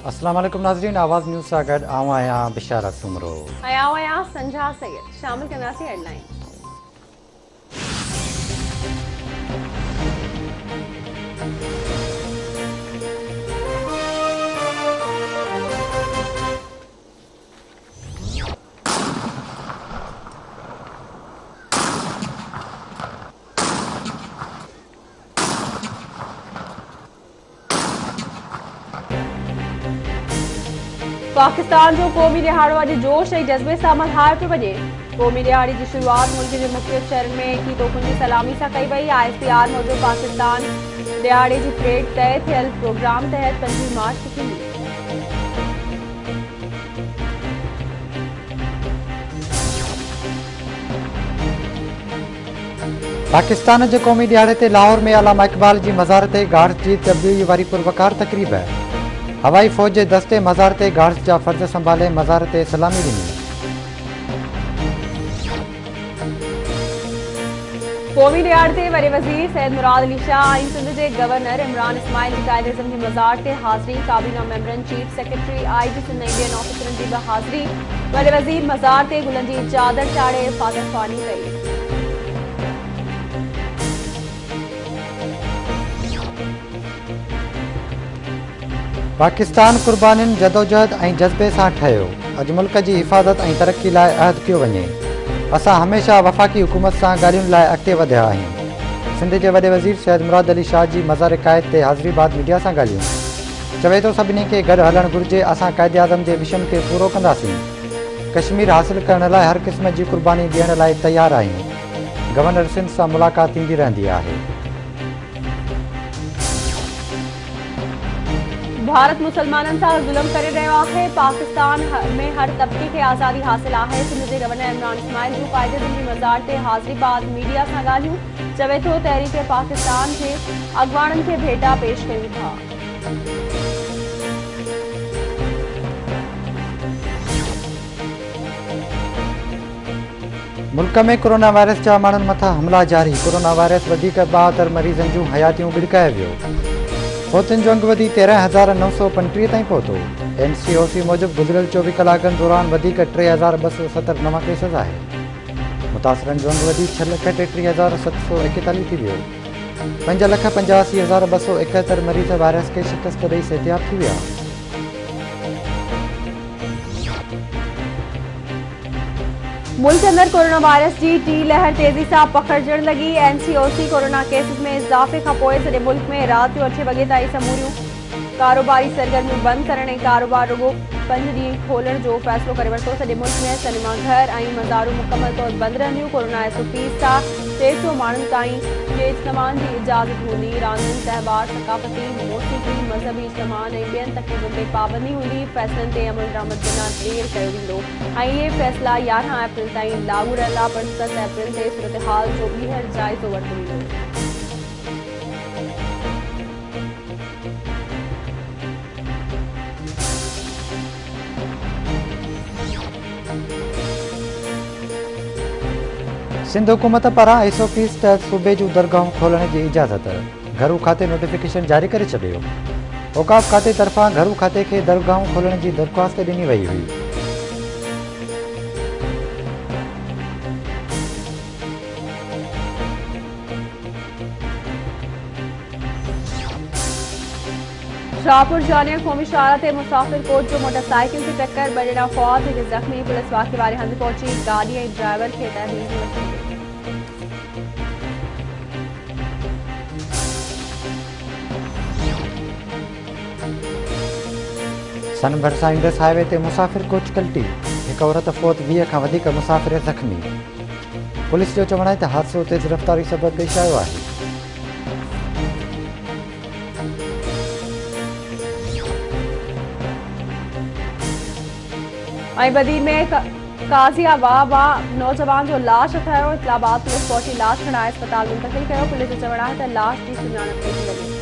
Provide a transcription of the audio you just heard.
अस्सलाम वालेकुम नाज़रीन, आवाज़ न्यूज़ सां गॾु आऊं आहियां बिशारत सुमरो। आया संझा सैयद शामिल कंदासीं हेडलाइन। पाकिस्तान जो क़ौमी दिहाड़ो अॼु जोश ऐं जज़्बे सां मल्हायो पियो वञे। क़ौमी दिहाड़े जी शुरूआत मुल्क जे मुख़्तलिफ़ शहरनि में की तोपुनि जी सलामी सां कई वई। ISPR मूजिबि पाकिस्तान दिहाड़े जी परेड तय थियल प्रोग्राम तहत 25 मार्च ते थींदी। पाकिस्तान जे क़ौमी दिहाड़े ते लाहौर में अलामा इक़बाल जी मज़ार ते गार्ड्स जी तब्दीली वारी पुरवकार तक़रीब। हवाई फ़ौज जे दस्ते मज़ार ते गार्ड्स जा फ़र्ज़ संभाले मज़ार ते सलामी ॾिनी। क़ौमी दिहाड़े ते वॾे वज़ीर सैयद मुराद अली शाह ऐं सिंध जे गवर्नर इमरान इस्माइल जी कायदे-ए-आज़म जी मज़ार ते हाज़िरी। काबीना मेंबरनि, चीफ सेक्रेटरी, IG सिंध ऐं ॿियनि ऑफिसरनि जी बि हाज़िरी। वॾे वज़ीर मज़ार ते गुलनि जी चादर चाढ़े फातर ख़्वानी कई। पाकिस्तान क़ुर्बानियुनि जदोजहद ऐं जज़्बे सां ठहियो। अॼु मुल्क जी हिफ़ाज़त ऐं तरक़ी लाइ अहद कयो वञे। असां हमेशह वफ़ाक़ी हुकूमत सां ॻाल्हियुनि लाइ अॻिते वधिया आहियूं। सिंध जे वॾे वज़ीर सैयद मुराद अली शाह जी मज़ार क़ाइद ते हाज़िरी बाद मीडिया सां ॻाल्हियूं। चवे थो सभिनी खे गॾु हलणु घुरिजे। असां क़ाइद-ए-आज़म जे मिशन खे पूरो कंदासीं। कश्मीर हासिल करण लाइ हर क़िस्म जी क़ुर्बानी ॾियण लाइ तयारु आहियूं। गवर्नर सिंध सां मुलाक़ात थींदी रहंदी आहे। भारत मुसलमाननि सां ज़ुल्म करे रहियो आहे। पाकिस्तान में हर तबके खे आज़ादी हासिल आहे। सिंध जे गवर्नर इमरान इस्माइल जूं कायदे-ए-आज़म जी मज़ार ते हाज़िरी बाद मीडिया सां ॻाल्हियूं। चवे थो तहरीक पाकिस्तान जे अॻवाननि खे भेटा पेश कयूं था। मुल्क में कोरोना वायरस जा माण्हुनि मथां हमला जारी। कोरोना वायरस वधीक 72 मरीज़नि जूं हयातियूं गिड़काए वियो। फौतुनि जो अंग वधी 13,935 ताईं पहुतो। NCOC मूजिबि गुज़िरियल 24 कलाकनि दौरान वधीक 3,270 नवां केसिस आहे। मुतासिरनि जो अंग वधी 6,33,741 थी वियो। 5,85,271 मरीज़ वायरस खे शिकस्त ॾेई सिहतयाब थी विया। मुल्क अंदर कोरोना वायरस जी टी लहर तेज़ी सां पखिड़जण लॻी। NCOC कोरोना केसिस में इज़ाफ़े खां पोइ सॼे मुल्क में राति जो 8 वॻे ताईं समूरियूं कारोबारी सरगर्मियूं बंदि करण ऐं कारोबार रुॻो 5 ॾींहं खोलण जो फ़ैसिलो करे वरितो। सॼे मुल्क में सिनेमा घर ऐं मज़ारूं मुकमल तौर बंदि रहंदियूं। कोरोना SOP सां 150 माण्हुनि ताईं जे इज्तिमाउनि जी इजाज़त हूंदी। रांदियुनि, तहिवार, सक़ाफ़ती, मौसीक़ी, मज़हबी इज्तिमाउनि ऐं ॿियनि तक़रीबुनि ते पाबंदी हूंदी। फ़ैसिलनि ते अमल दरामद बिना देरि कयो वेंदो ऐं इहे फ़ैसिला 11 अप्रैल ताईं लागू रहंदा पर 7 अप्रैल ते सूरतहाल जो ॿीहर जाइज़ो वरितो वेंदो। सिंध हुकूमत पारां SOPs तहत सूबे जूं दरगाहूं खोलण जी इजाज़त। घरू खाते नोटिफिकेशन जारी करे छॾियो। औक़ाफ़ खाते तरफ़ां घरू खाते खे दरगाहूं खोलण जी दरख़्वास्त ॾिनी वई हुई। शाहपुर जानिया क़ौमी शाहरा ते मुसाफ़िर कोच जो मोटरसाइकिल ते टक्कर, 2 ॼणा फौत, 1 ज़ख़्मी। पुलिस वाक़े वारे हंधि पहुची गाॾी ऐं ड्राइवर खे तहवीज़ में वठी वई। सन भरिसां इंडस हाईवे ते मुसाफ़िर कोच कल्टी। हिकु औरत फौत, 20 खां वधीक मुसाफ़िर ज़ख़्मी। पुलिस जो चवणु आहे त हादिसो तेज़ रफ़्तारी सबबि पेश आयो आहे। ऐं बदीन में काज़िया वाह नौजवान जो लाश अथायो। इतलाबाद पुलिस पहुची लाश खणाए अस्पताल मुंतक़िल कयो। पुलिस जो चवणु आहे त लाश जी सुञाणप कई थी वञे।